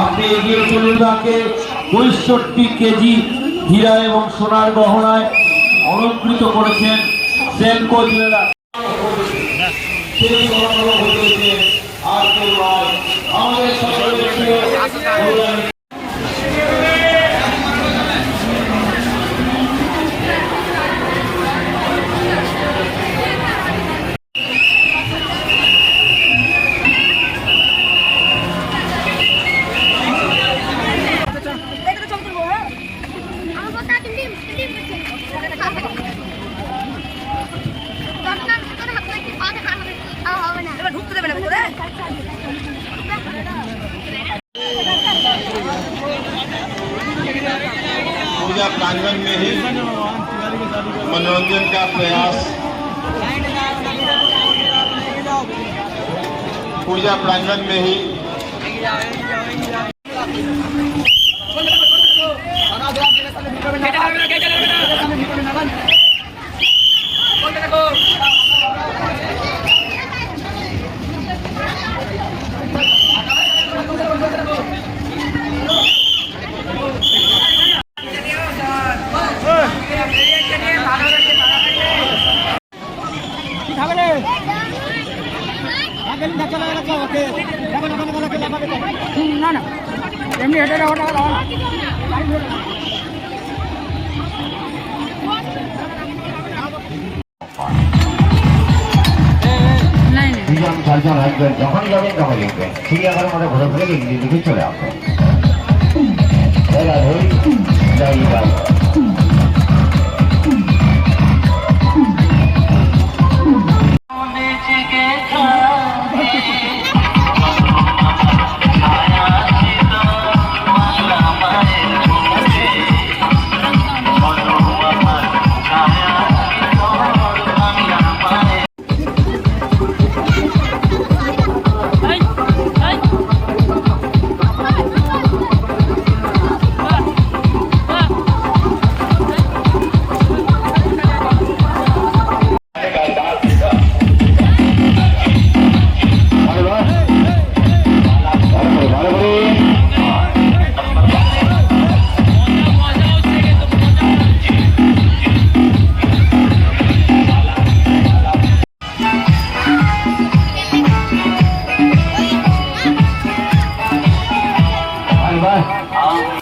আপনি এগিয়ে চলুন। তাকে ৬৫ কেজি হীরা এবং সোনার গহনায় অলঙ্কৃত করেছেন সেনকো জুয়েলার। আমাদের সকলের প্রিয় पूजा प्रांगण में ही मनोरंजन का प्रयास, पूजा प्रांगण में ही না না এমনি হেঁটে ওটা যখন যাবেন তখন লিখবেন। চিড়িয়াখানার মধ্যে ঘুরে ঘুরে ইংরেজি লিখে চলে আসবেন।